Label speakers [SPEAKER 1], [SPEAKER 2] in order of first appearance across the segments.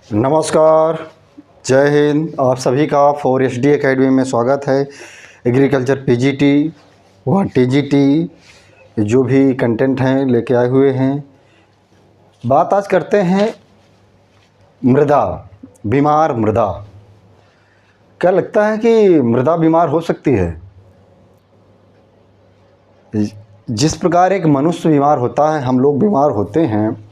[SPEAKER 1] नमस्कार, जय हिंद। आप सभी का 4HD एकेडमी में स्वागत है। एग्रीकल्चर पीजीटी व टीजीटी जो भी कंटेंट हैं लेके आए हुए हैं। बात आज करते हैं मृदा, बीमार मृदा। क्या लगता है कि मृदा बीमार हो सकती है? जिस प्रकार एक मनुष्य बीमार होता है, हम लोग बीमार होते हैं,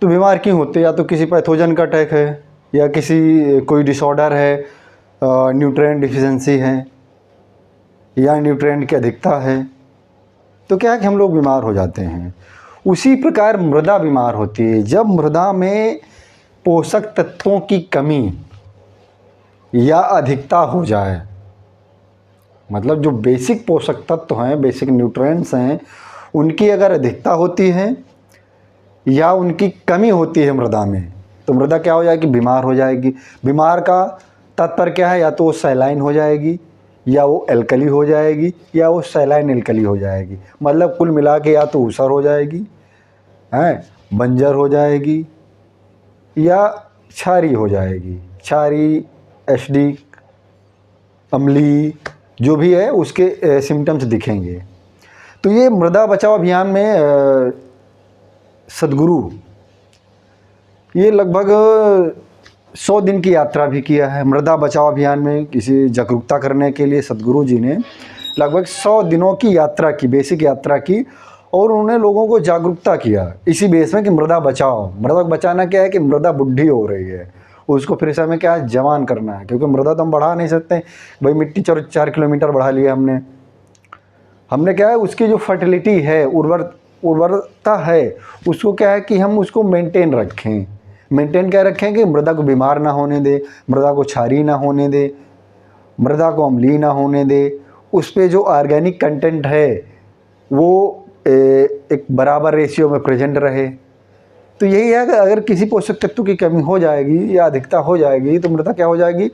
[SPEAKER 1] तो बीमार क्यों होते हैं? या तो किसी पैथोजन का अटैक है, या किसी कोई डिसऑर्डर है, न्यूट्रिएंट डिफिशिएंसी है, या न्यूट्रिएंट की अधिकता है, तो क्या है कि हम लोग बीमार हो जाते हैं। उसी प्रकार मृदा बीमार होती है जब मृदा में पोषक तत्वों की कमी या अधिकता हो जाए। मतलब जो बेसिक पोषक तत्व हैं, बेसिक न्यूट्रिएंट्स हैं, उनकी अगर अधिकता होती है या उनकी कमी होती है मृदा में, तो मृदा क्या हो जाएगी? बीमार हो जाएगी। बीमार का तात्पर्य क्या है? या तो वो सैलाइन हो जाएगी, या वो एल्कली हो जाएगी, या वो सैलाइन एल्कली हो जाएगी। मतलब कुल मिला के या तो ऊसर हो जाएगी, हैं, बंजर हो जाएगी, या क्षारी हो जाएगी। क्षारी, एसिडिक, अम्लीय, जो भी है उसके सिम्टम्स दिखेंगे। तो ये मृदा बचाओ अभियान में सदगुरु ये लगभग 100 दिन की यात्रा भी किया है। मृदा बचाओ अभियान में किसी जागरूकता करने के लिए सदगुरु जी ने लगभग 100 दिनों की यात्रा की, बेसिक यात्रा की, और उन्होंने लोगों को जागरूकता किया इसी बेस में कि मृदा बचाओ। मृदा बचाना क्या है कि मृदा बुढ़ी हो रही है, उसको फिर से हमें क्या है, जवान करना है। क्योंकि मृदा तो हम बढ़ा नहीं सकते भाई। मिट्टी 4 किलोमीटर बढ़ा लिया हमने हमने क्या है, उसकी जो फर्टिलिटी है, उर्वरता है, उसको क्या है कि हम उसको मेंटेन रखें। मेंटेन क्या रखें कि मृदा को बीमार ना होने दे, मृदा को क्षारीय ना होने दे, मृदा को अम्लीय ना होने दे। उस पे जो ऑर्गेनिक कंटेंट है वो एक बराबर रेशियो में प्रेजेंट रहे। तो यही है कि अगर किसी पोषक तत्व की कमी हो जाएगी या अधिकता हो जाएगी तो मृदा क्या हो जाएगी?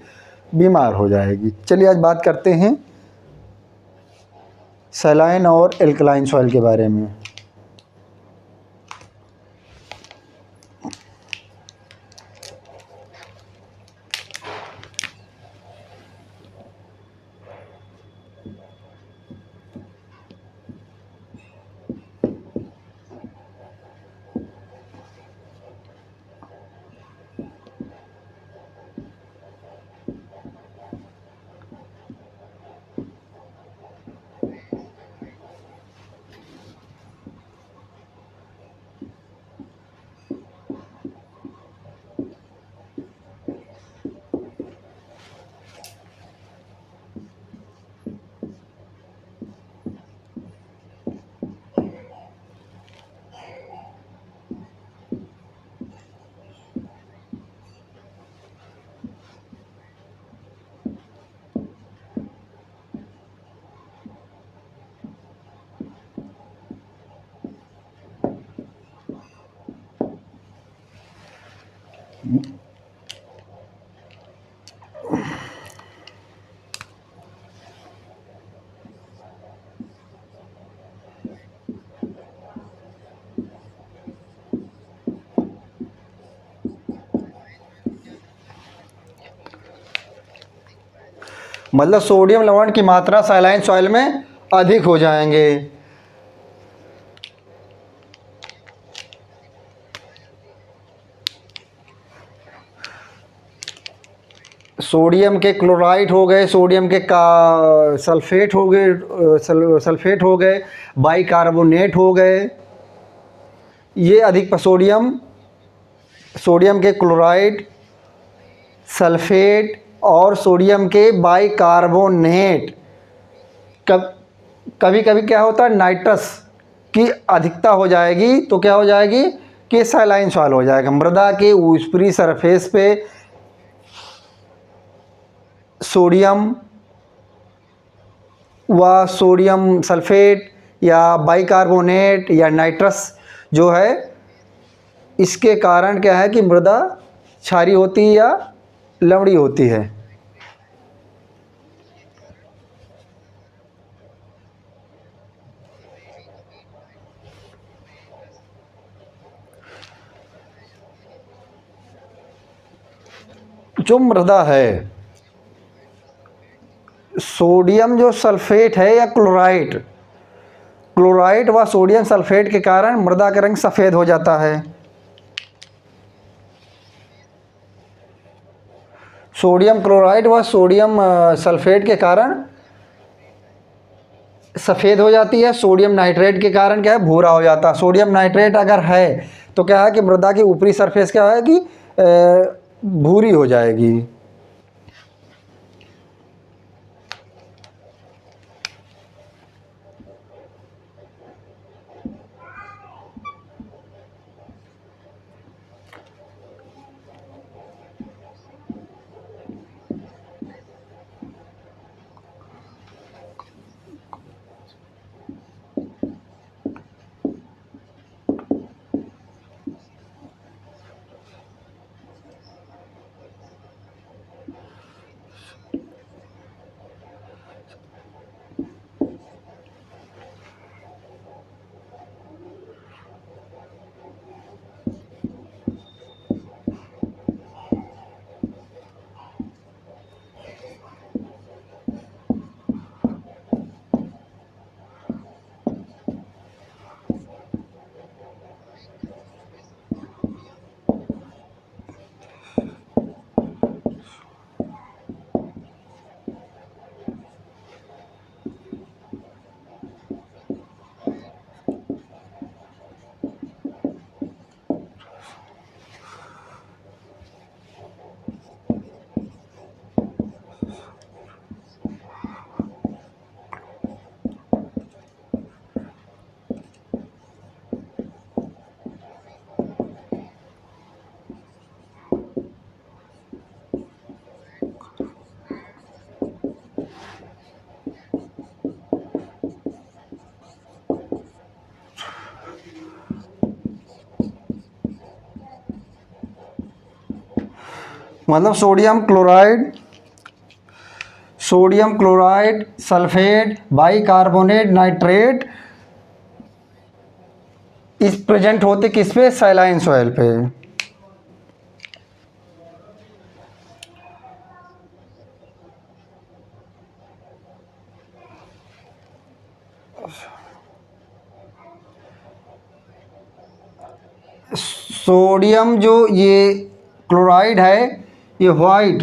[SPEAKER 1] बीमार हो जाएगी। चलिए आज बात करते हैं सैलाइन और एल्कलाइन सॉइल के बारे में। मतलब सोडियम लवण की मात्रा सैलाइन सॉइल में अधिक हो जाएंगे। सोडियम के क्लोराइड हो गए, सोडियम के का सल्फेट हो गए, सल्फेट हो गए, बाइकार्बोनेट हो गए। ये अधिक सोडियम, सोडियम के क्लोराइड, सल्फेट और सोडियम के बाइकार्बोनेट। कभी कभी क्या होता है, नाइट्रस की अधिकता हो जाएगी तो क्या हो जाएगी कि सैलाइन सॉइल हो जाएगा। मृदा के ऊपरी सरफेस पे सोडियम व सोडियम सल्फेट या बाइकार्बोनेट या नाइट्रस जो है, इसके कारण क्या है कि मृदा क्षारीय होती है या लवणीय होती है। जो मृदा है, सोडियम जो सल्फेट है या क्लोराइड, क्लोराइड व सोडियम सल्फेट के कारण मृदा का रंग सफ़ेद हो जाता है। सोडियम क्लोराइड व सोडियम सल्फेट के कारण सफ़ेद हो जाती है। सोडियम नाइट्रेट के कारण क्या है, भूरा हो जाता है। सोडियम नाइट्रेट अगर है तो क्या है कि मृदा की ऊपरी सरफेस क्या है कि भूरी हो जाएगी। मतलब sodium chloride, sulphate, bicarbonate, nitrate इस प्रेजेंट होते किस पे, सैलाइन सॉइल पे। सोडियम जो ये क्लोराइड है ये वाइट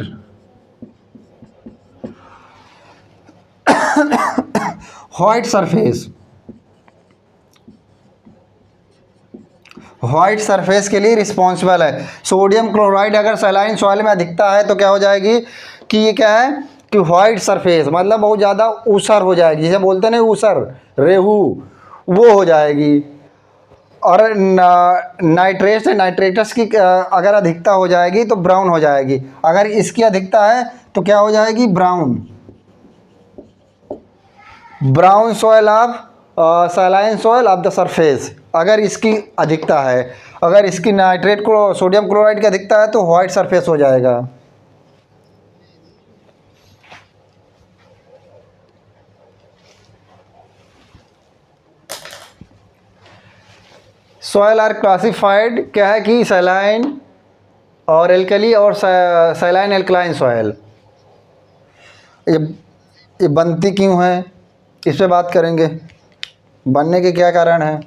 [SPEAKER 1] सरफेस के लिए रिस्पॉन्सिबल है। सोडियम क्लोराइड अगर सैलाइन सॉइल में अधिकता है तो क्या हो जाएगी कि ये क्या है कि वाइट सरफेस मतलब बहुत ज़्यादा ऊसर हो जाएगी, जिसे बोलते हैं ऊसर, रेहू, वो हो जाएगी। और नाइट्रेटस की अगर अधिकता हो जाएगी तो ब्राउन हो जाएगी। अगर इसकी अधिकता है तो क्या हो जाएगी, brown soil of saline soil of the surface. अगर इसकी अधिकता है, अगर इसकी सोडियम क्लोराइड की अधिकता है तो वाइट सरफेस हो जाएगा। सॉइल आर क्लासिफाइड क्या है कि सैलाइन और एल्कली और सैलाइन एल्कलाइन सॉइल। ये ये बनती क्यों है, इस पे बात करेंगे, बनने के क्या कारण हैं।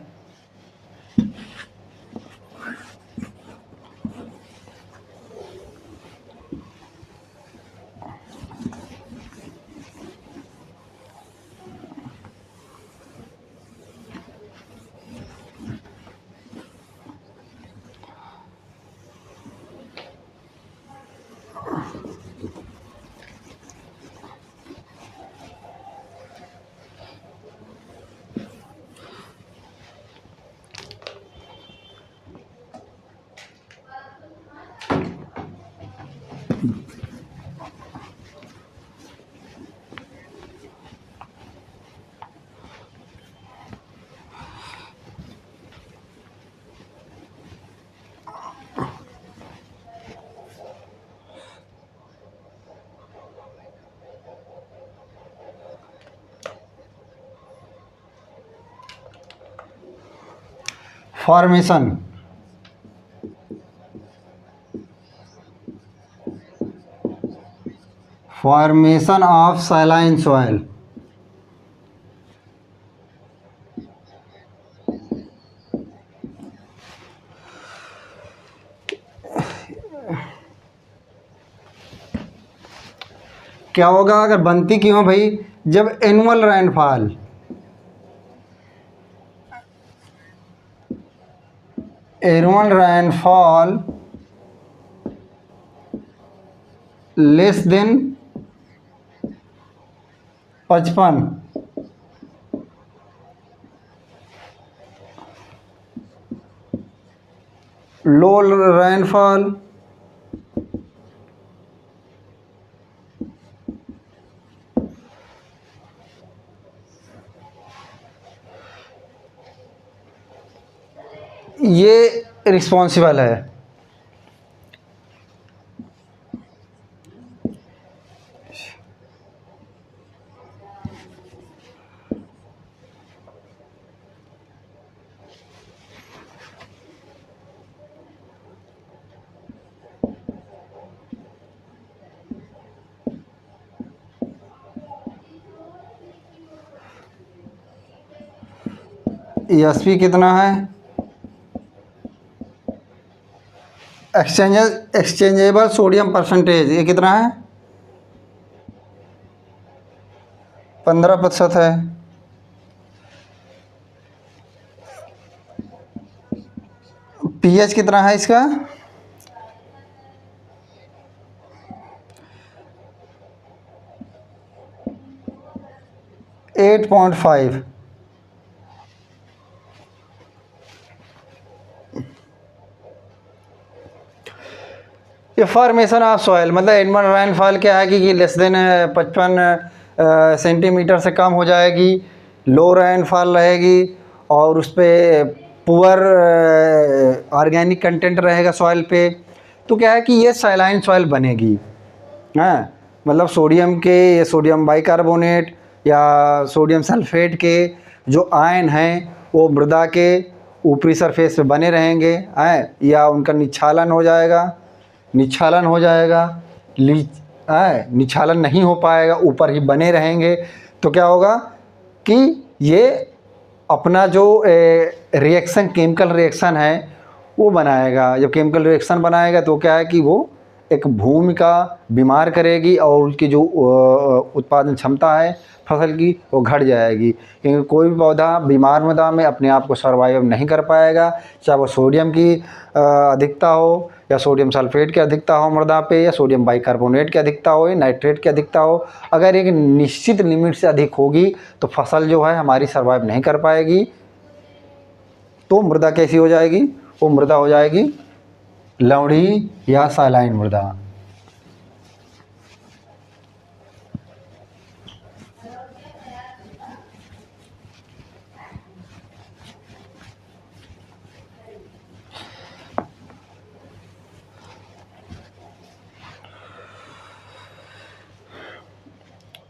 [SPEAKER 1] Formation, formation of saline soil. क्या होगा अगर बनती क्यों भाई, जब एनुअल रेनफॉल लेस देन 55, लो रेनफॉल ये रिस्पॉन्सिबल है। ESP कितना है, एक्सचेंजेबल सोडियम परसेंटेज, ये कितना है, 15% है। pH कितना है इसका, 8.5। ये फॉर्मेशन ऑफ सॉइल मतलब एनुअल रेनफॉल क्या है कि लेस देन 55 सेंटीमीटर से कम हो जाएगी, लो रेनफॉल रहेगी और उस पर पुअर ऑर्गेनिक कंटेंट रहेगा सॉइल पे। तो क्या है कि ये सैलाइन सॉइल बनेगी। हाँ, मतलब सोडियम के, ये सोडियम बाइकार्बोनेट या सोडियम सल्फेट के जो आयन हैं वो मृदा के ऊपरी सरफेस पे बने रहेंगे, हैं, या उनका निच्छालन हो जाएगा, निच्छालन नहीं हो पाएगा, ऊपर ही बने रहेंगे। तो क्या होगा कि ये अपना जो रिएक्शन, केमिकल रिएक्शन है वो बनाएगा। जब केमिकल रिएक्शन बनाएगा तो क्या है कि वो एक भूमि का बीमार करेगी और उसकी जो उत्पादन क्षमता है फसल की वो घट जाएगी, क्योंकि कोई भी पौधा बीमार मृदा में अपने आप को सर्वाइव नहीं कर पाएगा, चाहे वो सोडियम की अधिकता हो या सोडियम सल्फेट की अधिकता हो मृदा पे, या सोडियम बाइकार्बोनेट की अधिकता हो या नाइट्रेट की अधिकता हो। अगर एक निश्चित लिमिट से अधिक होगी तो फसल जो है हमारी सर्वाइव नहीं कर पाएगी। तो मृदा कैसी हो जाएगी, वो मृदा हो जाएगी लवणीय या सैलाइन मृदा।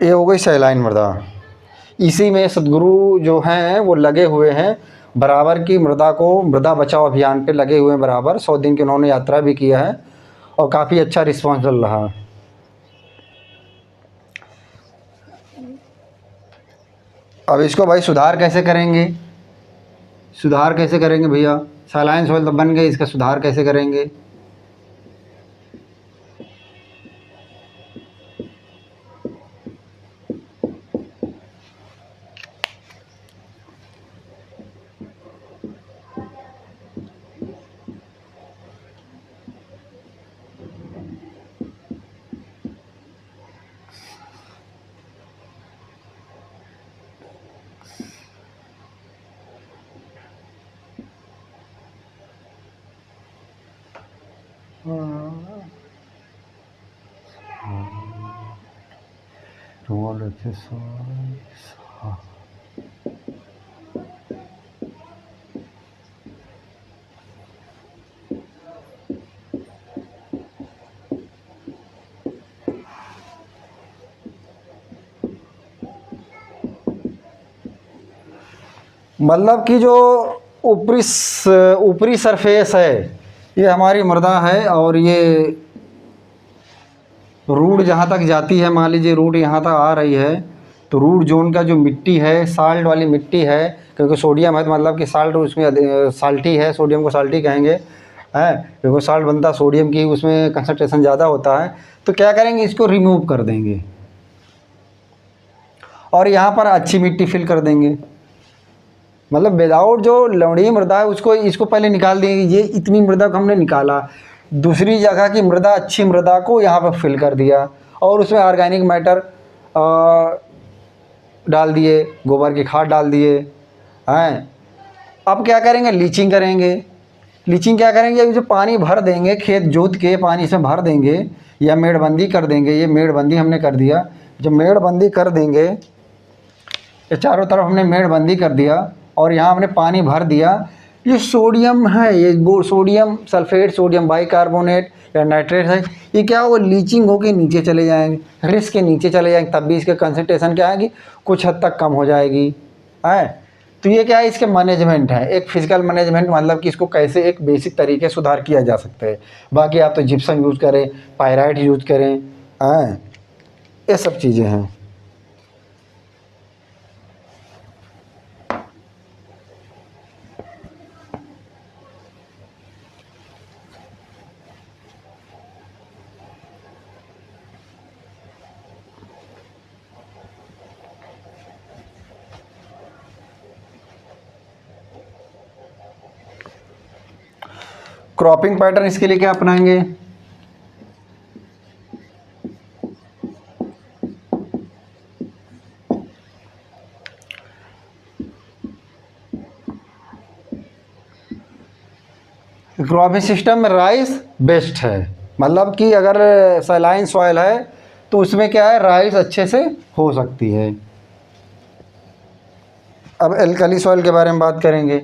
[SPEAKER 1] ये हो गई सैलाइन मृदा। इसी में सद्गुरु जो हैं वो लगे हुए हैं बराबर की मृदा को, मृदा बचाओ अभियान पे लगे हुए हैं बराबर। 100 दिन की उन्होंने यात्रा भी किया है और काफ़ी अच्छा रिस्पॉन्स चल रहा। अब इसको भाई सुधार कैसे करेंगे, सुधार कैसे करेंगे भैया, सैलाइन सॉइल तो बन गई, इसका सुधार कैसे करेंगे। मतलब कि जो ऊपरी सरफेस है ये हमारी मृदा है और ये रूट जहाँ तक जाती है, मान लीजिए रूट यहाँ तक आ रही है, तो रूट जोन का जो मिट्टी है, साल्ट वाली मिट्टी है, क्योंकि सोडियम है तो मतलब कि साल्ट उसमें साल्टी है, सोडियम को साल्टी कहेंगे, है, क्योंकि साल्ट बनता सोडियम की, उसमें कंसंट्रेशन ज़्यादा होता है। तो क्या करेंगे, इसको रिमूव कर देंगे और यहाँ पर अच्छी मिट्टी फिल कर देंगे। मतलब विदाउट जो लवणीय मृदा है उसको, इसको पहले निकाल देंगे। ये इतनी मृदा को हमने निकाला, दूसरी जगह की मृदा, अच्छी मृदा को यहाँ पर फिल कर दिया और उसमें ऑर्गेनिक मैटर डाल दिए, गोबर की खाद डाल दिए हैं। अब क्या करेंगे, लीचिंग करेंगे। लीचिंग क्या करेंगे, जो पानी भर देंगे, खेत जोत के पानी से भर देंगे या मेड़बंदी कर देंगे। ये मेड़बंदी हमने कर दिया। जब मेड़बंदी कर देंगे, ये चारों तरफ हमने मेड़बंदी कर दिया और यहाँ हमने पानी भर दिया। ये सोडियम है, ये वो सोडियम सल्फेट, सोडियम बाइकार्बोनेट या नाइट्रेट है, ये क्या होगा, लीचिंग होके नीचे चले जाएंगे, रिस्क के नीचे चले जाएंगे, तब भी इसके कंसंट्रेशन क्या आएगी, कुछ हद तक कम हो जाएगी, है। तो ये क्या है, इसके मैनेजमेंट है, एक फिजिकल मैनेजमेंट, मतलब कि इसको कैसे एक बेसिक तरीके से सुधार किया जा सकता है। बाकी आप तो जिप्सम यूज़ करें, पायराइट यूज़ करें, हैं, ये सब चीज़ें हैं। क्रॉपिंग पैटर्न इसके लिए क्या अपनाएंगे, क्रॉपिंग सिस्टम में राइस बेस्ट है। मतलब कि अगर सलाइन सॉइल है तो उसमें क्या है, राइस अच्छे से हो सकती है। अब एल्कली सॉइल के बारे में बात करेंगे।